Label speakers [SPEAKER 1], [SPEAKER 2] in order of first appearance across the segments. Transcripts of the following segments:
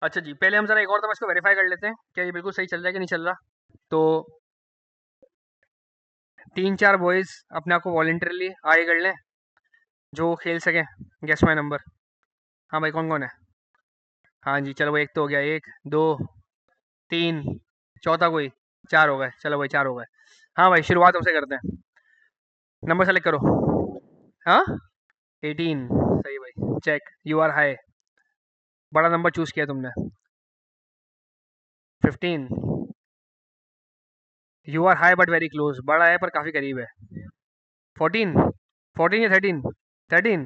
[SPEAKER 1] अच्छा जी, पहले हम ज़रा एक और दफ़ा इसको वेरीफ़ाई कर लेते हैं, क्या ये बिल्कुल सही चल रहा है कि नहीं चल रहा। तो 3-4 बॉयज़ अपने आप को वॉलंटरीली आगे कर लें, जो खेल सकें। Guess my number. हाँ भाई, कौन-कौन है? हाँ जी, चलो भाई, 1 तो हो गया, 1, 2, 3, चौथा कोई? 4 हो गए, चलो भाई 4 हो गए। हाँ भाई, शुरुआत हमसे करते हैं। नंबर सेलेक्ट करो। हाँ? 18, सही भाई, चेक, यू आर हाई। बड़ा नंबर चूज़ किया तुमने। 15, you are high but very close, बड़ा है पर काफ़ी करीब है। 14, 14 या 13? 13,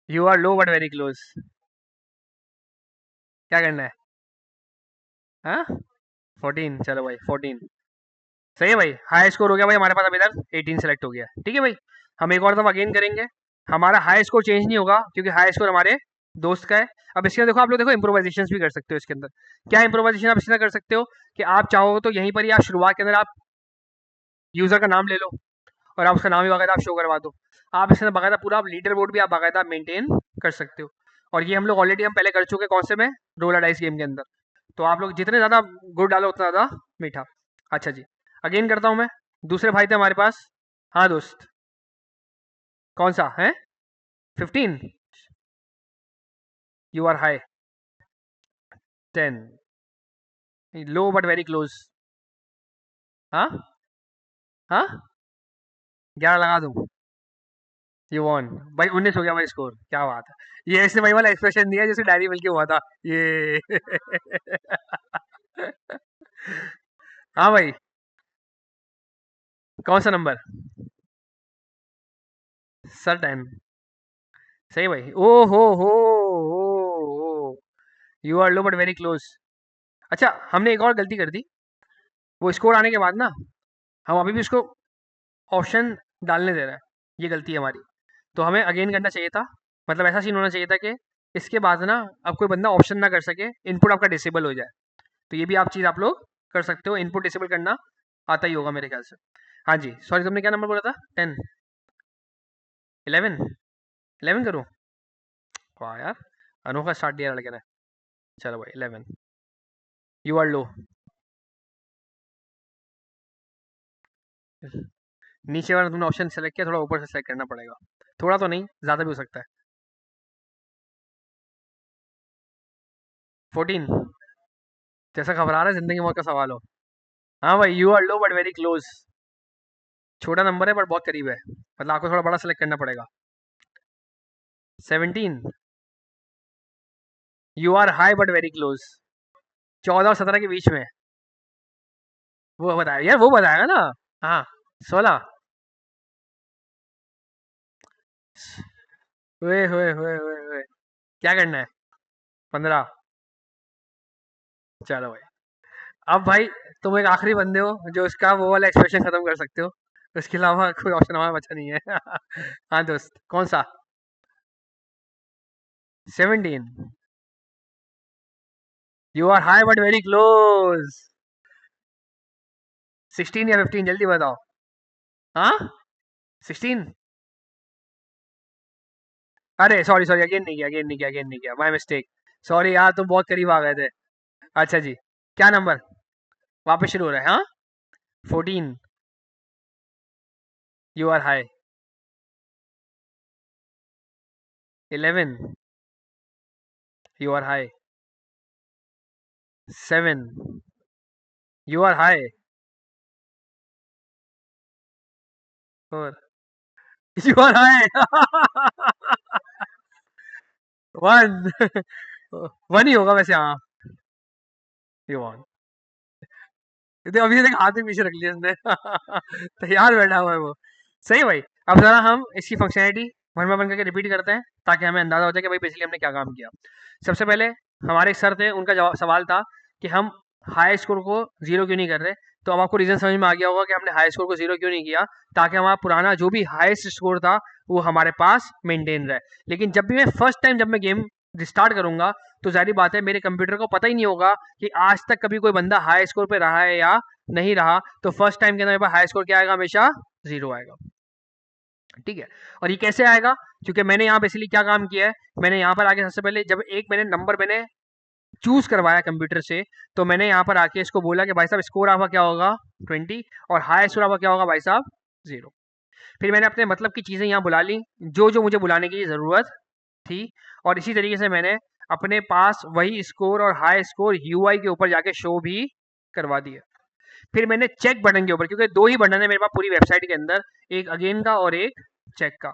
[SPEAKER 1] you are low but very close. क्या करना है? हाँ, 14, चलो भाई 14, सही है भाई, हाई स्कोर हो गया भाई हमारे पास अभी तक, 18 सेलेक्ट हो गया। ठीक है भाई, हम एक और दफ़ा अगेन करेंगे। हमारा हाई स्कोर चेंज नहीं होगा क्योंकि हाई स्कोर हमारे दोस्त का है। अब इसके अंदर देखो, आप लोग देखो इम्प्रोवाइजेशन भी कर सकते हो इसके अंदर। क्या इम्प्रोवाइजेशन आप इसके अंदर कर सकते हो कि आप चाहो तो यहीं पर ही आप शुरुआत के अंदर आप यूज़र का नाम ले लो और आप उसका नाम ही बाकायदा आप शो करवा दो। आप इसके अंदर बाकायदा पूरा आप लीडर बोर्ड भी आप बाकायदा मेंटेन कर सकते हो। और ये हम लोग ऑलरेडी हम पहले कर चुके हैं, कौन से में? रोल डाइस गेम के अंदर। तो आप लोग जितने ज़्यादा गुड़ डालो उतना ज़्यादा मीठा। अच्छा जी, अगेन करता हूँ मैं। दूसरे भाई थे हमारे पास। हाँ दोस्त, कौन सा है? 15, you are high. 10, low but very close. हाँ, हाँ, 11 लगा दूँ? यू वॉन भाई, 19 हो गया भाई स्कोर, क्या बात है। ये ऐसे भाई वाला एक्सप्रेशन दिया जैसे डायरी मिल्क हुआ था ये। हाँ भाई, कौन सा नंबर? सर 10, सही भाई। ओ हो, you are low but very close. अच्छा, हमने एक और गलती कर दी। वो स्कोर आने के बाद ना, हम अभी भी उसको ऑप्शन डालने दे रहे हैं। ये गलती है हमारी। तो हमें अगेन करना चाहिए था। मतलब ऐसा सीन होना चाहिए था कि इसके बाद ना अब कोई बंदा ऑप्शन ना कर सके, इनपुट आपका डिसेबल हो जाए। तो ये भी आप चीज़ आप लोग कर सकते हो, इनपुट डिसेबल करना आता ही होगा मेरे ख्याल से। हाँ जी, सॉरी, तुमने क्या नंबर बोला था? 10, 11, 11 करूँ? वाह यार, अनोखा स्टार्ट दिया लड़के ने। चलो भाई 11, यू आर लो। नीचे वाला तुमने ऑप्शन सेलेक्ट किया, थोड़ा ऊपर से सेलेक्ट करना पड़ेगा। थोड़ा तो नहीं, ज़्यादा भी हो सकता है। 14, जैसा घबरा रहा है जिंदगी मौत का सवाल हो। हाँ भाई, you are low but very close. छोटा नंबर है बट बहुत करीब है, मतलब आपको थोड़ा बड़ा सेलेक्ट करना पड़ेगा। 17, you are high but very close. 14 और 17 के बीच में। वो बताया यार, वो बताएगा ना। हाँ, 16। हुए, क्या करना है? 15, चलो भाई। अब भाई, तुम एक आखिरी बंदे हो जो इसका वो वाला एक्सप्रेशन खत्म कर सकते हो। उसके अलावा कोई ऑप्शन हमारा बचा नहीं है। हाँ दोस्त, कौन सा? 17, you are high but very close. 16 या 15, जल्दी बताओ। हाँ, 16। अरे सॉरी सॉरी, अगेन नहीं किया, माय मिस्टेक। सॉरी यार, तुम बहुत करीब आ गए थे। अच्छा जी, क्या नंबर? वापस शुरू हो रहा है, हाँ। 14, you are high. 11, you are high. 7, you are high. 4, you are high. 1, 1 ही होगा वैसे, हाँ। You won. अभी तक हाथ में पीछे रख लिया उसने। तैयार बैठा हुआ है वो। सही भाई। अब जरा हम इसकी फंक्शनैलिटी वन बाय वन करके रिपीट करते हैं ताकि हमें अंदाजा हो जाए कि भाई बेसिकली हमने क्या काम किया। सबसे पहले हमारे एक सर थे, उनका जवाब सवाल था कि हम हाई स्कोर को जीरो क्यों नहीं कर रहे। तो अब आपको रीजन समझ में आ गया होगा कि हमने हाई स्कोर को जीरो क्यों नहीं किया, ताकि हमारा पुराना जो भी हाईएस्ट स्कोर था वो हमारे पास मेंटेन रहे। लेकिन जब भी मैं फर्स्ट टाइम जब मैं गेम रिस्टार्ट करूंगा, तो जाहिर बात है मेरे कंप्यूटर को पता ही नहीं होगा कि आज तक कभी कोई बंदा हाई स्कोर पे रहा है या नहीं रहा। तो फर्स्ट टाइम के अंदर मेरे पास हाई स्कोर क्या आएगा? हमेशा जीरो आएगा। ठीक है। और ये कैसे आएगा, क्योंकि मैंने यहाँ बेसिकली क्या काम किया है, मैंने यहाँ पर आके सबसे पहले जब एक मैंने नंबर मैंने चूज करवाया कंप्यूटर से, तो मैंने यहाँ पर आके इसको बोला कि भाई साहब स्कोर आपका क्या होगा 20 और हाई स्कोर आपका क्या होगा भाई साहब 0। फिर मैंने अपने मतलब की चीज़ें यहाँ बुला ली, जो जो मुझे बुलाने की ज़रूरत थी, और इसी तरीके से मैंने अपने पास वही स्कोर और हाई स्कोर यूआई के ऊपर जाके शो भी करवा दिया। फिर मैंने चेक बटन के ऊपर, क्योंकि दो ही बटन है मेरे पास पूरी वेबसाइट के अंदर, एक अगेन का और एक चेक का।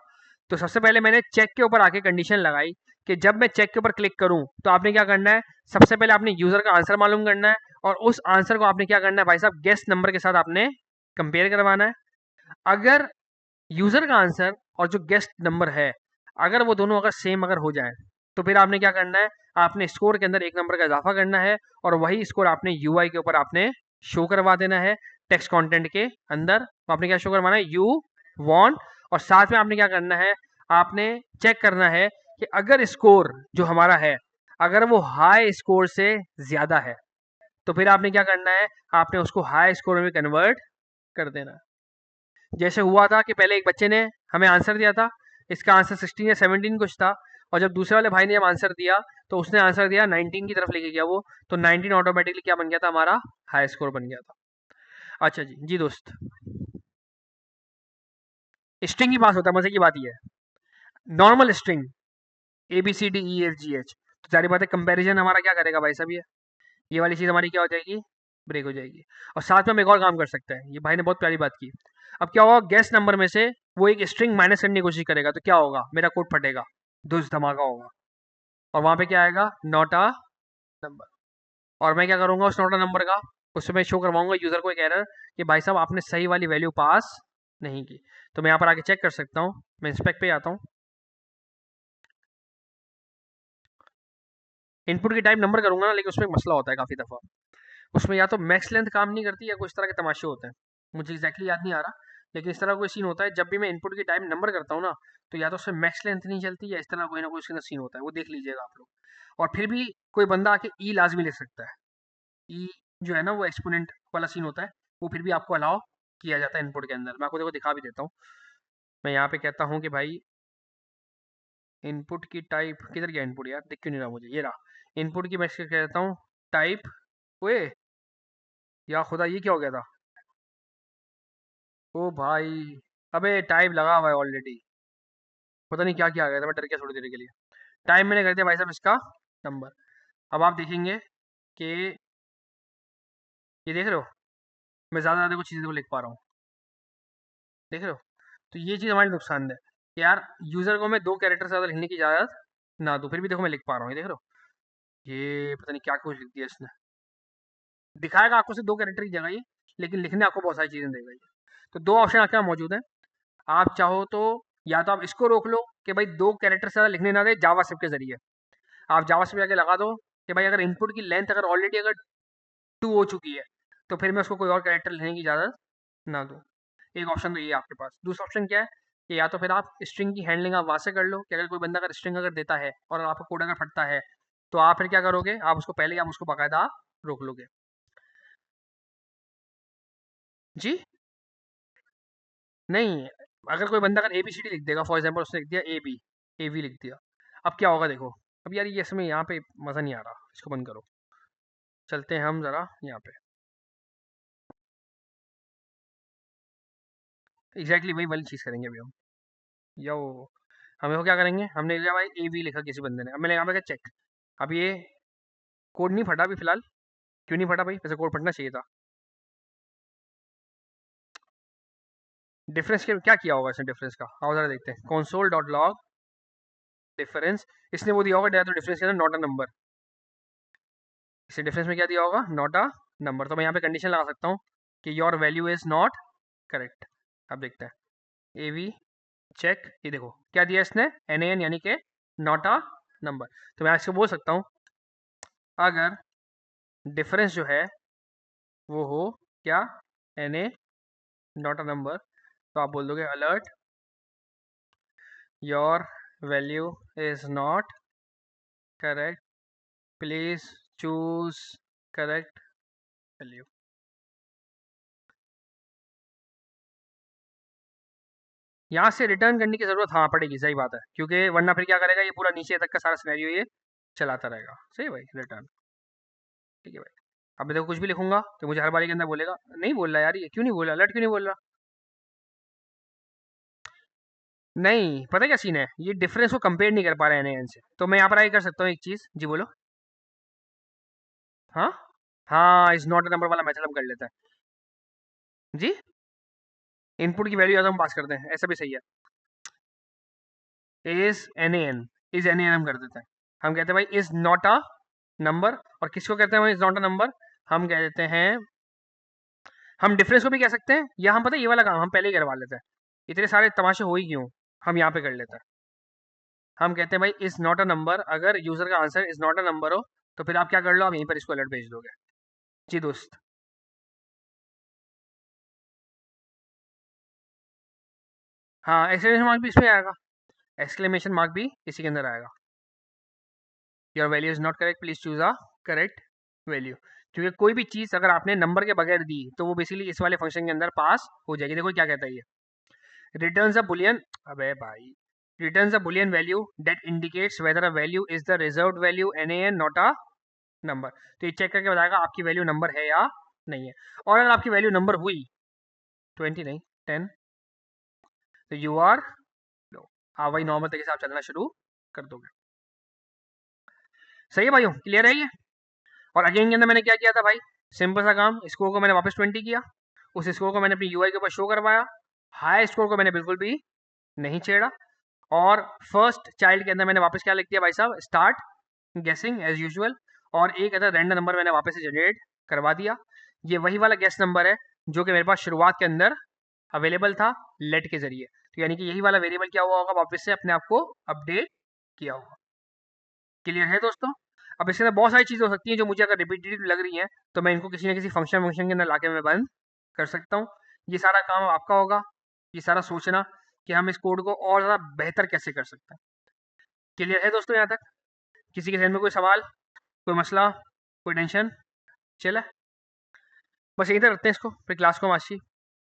[SPEAKER 1] तो सबसे पहले मैंने चेक के ऊपर आके कंडीशन लगाई कि जब मैं चेक के ऊपर क्लिक करूं तो आपने क्या करना है, सबसे पहले आपने यूजर का आंसर मालूम करना है, और उस आंसर को आपने क्या करना है भाई साहब, गेस्ट नंबर के साथ आपने कंपेयर करवाना है। अगर यूजर का आंसर और जो गेस्ट नंबर है, अगर वो दोनों अगर सेम अगर हो जाए, तो फिर आपने क्या करना है, आपने स्कोर के अंदर एक नंबर का इजाफा करना है, और वही स्कोर आपने यूआई के ऊपर आपने शो करवा देना है टेक्स्ट कंटेंट के अंदर। तो आपने क्या शो करवाना है, यू वॉन, और साथ में आपने क्या करना है, आपने चेक करना है कि अगर स्कोर जो हमारा है, अगर वो हाई स्कोर से ज्यादा है, तो फिर आपने क्या करना है, आपने उसको हाई स्कोर में कन्वर्ट कर देना है। जैसे हुआ था कि पहले एक बच्चे ने हमें आंसर दिया था, इसका आंसर 16 या 17 कुछ था, और जब दूसरे वाले भाई ने जब आंसर दिया, तो उसने आंसर दिया 19 की तरफ लेके गया वो, तो 19 ऑटोमेटिकली क्या बन गया था, हमारा हाई स्कोर बन गया था। अच्छा जी जी दोस्त, स्ट्रिंग ही पास होता है, मजे की बात ये है, normal string A B C D E F G H, तो सारी बातें कंपैरिजन हमारा क्या करेगा भाई साहब, ये वाली चीज़ हमारी क्या हो जाएगी, ब्रेक हो जाएगी। और साथ में हम एक और काम कर सकते हैं, ये भाई ने बहुत प्यारी बात की। अब क्या होगा, गेस्ट नंबर में से वो एक स्ट्रिंग माइनस करने की कोशिश करेगा, तो क्या होगा, मेरा कोड फटेगा, धुस धमाका होगा, और वहां पे क्या आएगा, नॉट अ नंबर। और मैं क्या करूंगा, उस नॉट अ नंबर का उसमें शो करवाऊंगा यूजर को एक एरर कि भाई साहब आपने सही वाली वैल्यू पास नहीं की। तो मैं यहाँ पर आके चेक कर सकता हूँ, मैं इंस्पेक्ट पे आता हूँ, इनपुट की टाइप नंबर करूंगा ना, लेकिन उसमें एक मसला होता है काफ़ी दफ़ा, उसमें या तो मैक्स लेंथ काम नहीं करती, या कुछ तरह के तमाशे होते हैं, मुझे एग्जैक्टली याद नहीं आ रहा, लेकिन इस तरह कोई सीन होता है जब भी मैं इनपुट की टाइप नंबर करता हूँ ना, तो या तो उसमें मैक्स लेंथ नहीं चलती, या इस तरह कोई ना कोई उसके अंदर सीन होता है, वो देख लीजिएगा आप लोग। और फिर भी कोई बंदा आके ई लाजमी लिख सकता है, ई जो है ना वो एक्सपोनेंट वाला सीन होता है, वो फिर भी आपको अलाउ किया जाता है इनपुट के अंदर। मैं आपको देखो दिखा भी देता हूँ, मैं यहाँ पे कहता हूँ कि भाई इनपुट की टाइप किधर गया, इनपुट यार दिख क्यों नहीं रहा मुझे, ये रहा इनपुट की, मैं कहता हूँ टाइप, ओए या खुदा ये क्या हो गया था, ओ भाई, अबे टाइप लगा हुआ है ऑलरेडी, पता नहीं क्या क्या आ गया था, मैं डर गया थोड़ी देर के लिए। टाइप मैंने कर दिया भाई साहब इसका नंबर। अब आप देखेंगे कि ये देख रहे हो, मैं ज़्यादा ज़्यादा कुछ चीज़ें को लिख पा रहा हूँ, देख रहे हो। तो ये चीज़ हमारी नुकसान है कि यार यूज़र को मैं 2 कैरेक्टर से ज़्यादा लिखने की इजाज़त ना दूँ, फिर भी देखो मैं लिख पा रहा हूँ, ये देख रहे हो, ये पता नहीं क्या कुछ लिख दिया इसने, दिखाएगा आपको सिर्फ 2 कैरेक्टर की जगह ये, लेकिन लिखने आपको बहुत सारी चीज़ें देगा ये। तो 2 ऑप्शन आपके यहाँ मौजूद हैं, आप चाहो तो या तो आप इसको रोक लो कि भाई 2 कैरेक्टर से ज़्यादा लिखने ना दे जावास्क्रिप्ट के जरिए, आप जावास्क्रिप्ट आके लगा दो कि भाई अगर इनपुट की लेंथ अगर ऑलरेडी अगर 2 हो चुकी है, तो फिर मैं उसको कोई और कैरेक्टर लिखने की इजाज़त ना दूँ। एक ऑप्शन तो ये है आपके पास। दूसरा ऑप्शन क्या है कि या तो फिर आप स्ट्रिंग की हैंडलिंग आप वहाँ से कर लो कि अगर कोई बंदा अगर स्ट्रिंग अगर देता है और आपका कोड अगर फटता है, तो आप फिर क्या करोगे, आप उसको पहले ही आप उसको बाकायदा रोक लोगे। जी? नहीं, अगर कोई बंदा अगर एबीसीडी लिख देगा, फॉर एग्जांपल उसने लिख दिया एबी, एवी लिख दिया, अब क्या होगा देखो, अब यार ये इसमें यहाँ पे मज़ा नहीं आ रहा, इसको बंद करो, चलते हैं हम ज़रा यहाँ पे, एग्जैक्टली वही वाली चीज़ करेंगे अभी हम। यो, हमें वो क्या करेंगे, हमने लिखा भाई ए वी लिखा किसी बंदे ने, अब मैंने यहाँ पे कहा चेक, अब ये कोड नहीं फटा अभी फिलहाल, क्यों नहीं फटा भाई, वैसे कोड फटना चाहिए था। डिफरेंस के क्या किया होगा इसने, डिफरेंस का आओ जरा देखते हैं, console डॉट लॉग डिफरेंस, इसने वो दिया होगा तो डिफरेंस के अंदर नॉट अ नंबर, इसे डिफरेंस में क्या दिया होगा, नॉट अ नंबर, तो मैं यहाँ पे कंडीशन लगा सकता हूँ कि your value is not correct. अब देखते हैं ए वी चेक, ये देखो क्या दिया इसने, एन ए एन यानी कि नॉट अ नंबर। तो मैं इसको बोल सकता हूँ अगर डिफरेंस जो है वो हो क्या, N A not a number, तो आप बोल दोगे alert your value is not correct, please choose correct value. यहाँ से रिटर्न करने की ज़रूरत हाँ पड़ेगी, सही बात है, क्योंकि वरना फिर क्या करेगा, ये पूरा नीचे तक का सारा सिनेरियो ये चलाता रहेगा। सही है भाई, रिटर्न। ठीक है भाई। अब मैं देखो कुछ भी लिखूंगा तो मुझे हर बारी के अंदर बोलेगा नहीं बोल रहा यार, ये क्यों नहीं बोल रहा, अलर्ट क्यों नहीं बोल रहा। नहीं, पता है क्या सीन है, ये डिफरेंस को कंपेयर नहीं कर पा रहे हैं एन से, तो मैं यहाँ पर आगे कर सकता हूँ एक चीज़। जी बोलो। हाँ हाँ, इज नॉट अ नंबर वाला मेथड हम कर लेते हैं। जी, इनपुट की वैल्यू या तो हम पास करते हैं, ऐसा भी सही है। Is N A N, is N A N हम कर देते हैं। हम कहते हैं भाई इज नॉट अ नंबर, और किसको कहते हैं इज नॉट अ नंबर, हम कह देते हैं, हम डिफरेंस को भी कह सकते हैं, या हम पता है ये वाला काम हम पहले ही करवा लेते हैं, इतने सारे तमाशे हो ही क्यों, हम यहाँ पे कर लेते हैं। हम कहते हैं भाई इज नॉट अ नंबर, अगर यूजर का answer is not a number हो तो फिर आप क्या कर लो, आप यहीं पर इसको अलर्ट भेज दोगे। जी दोस्त। हाँ, एक्सक्लेमेशन मार्क भी इसमें आएगा, एक्सक्लेमेशन मार्क भी इसी के अंदर आएगा। Your value is not correct, please choose a correct value. क्योंकि कोई भी चीज़ अगर आपने नंबर के बगैर दी तो वो बेसिकली इस वाले फंक्शन के अंदर पास हो जाएगी। देखो क्या कहता है ये, returns a boolean, अबे भाई, returns a boolean value that indicates whether a value is the reserved value nan not a number। तो ये चेक करके बताएगा आपकी वैल्यू नंबर है या नहीं है, और अगर आपकी वैल्यू नंबर हुई 20 नहीं 10, तो यू आर नो, आप वही नॉर्मल तरीके से आप चलना शुरू कर दोगे। सही है भाइयों, क्लियर है ये। और अगेन के अंदर मैंने क्या किया था भाई, सिंपल सा काम, स्कोर को मैंने वापस 20 किया, उस स्कोर को मैंने अपनी यूआई के ऊपर शो करवाया, हाई स्कोर को मैंने बिल्कुल भी नहीं छेड़ा, और फर्स्ट चाइल्ड के अंदर मैंने वापस क्या लिख दिया भाई साहब, स्टार्ट गेसिंग एज यूजुअल, और एक अदर रैंडम नंबर मैंने वापस से जनरेट करवा दिया। ये वही वाला गेस नंबर है जो कि मेरे पास शुरुआत के अंदर अवेलेबल था लेट के जरिए, तो यानी कि यही वाला वेरिएबल क्या हुआ होगा, वापस से अपने आप को अपडेट किया होगा। क्लियर है दोस्तों। अब इसके अंदर बहुत सारी चीज़ें हो सकती हैं जो मुझे अगर रिपीटेटिव लग रही हैं तो मैं इनको किसी न किसी फंक्शन के अंदर लाके मैं बंद कर सकता हूँ। ये सारा काम आपका होगा, ये सारा सोचना कि हम इस कोड को और ज़्यादा बेहतर कैसे कर सकते हैं। क्लियर है दोस्तों यहाँ तक, किसी के जहन में कोई सवाल, कोई मसला, कोई टेंशन, चला, बस यहीं तक रखते हैं इसको, फिर क्लास को हम आज की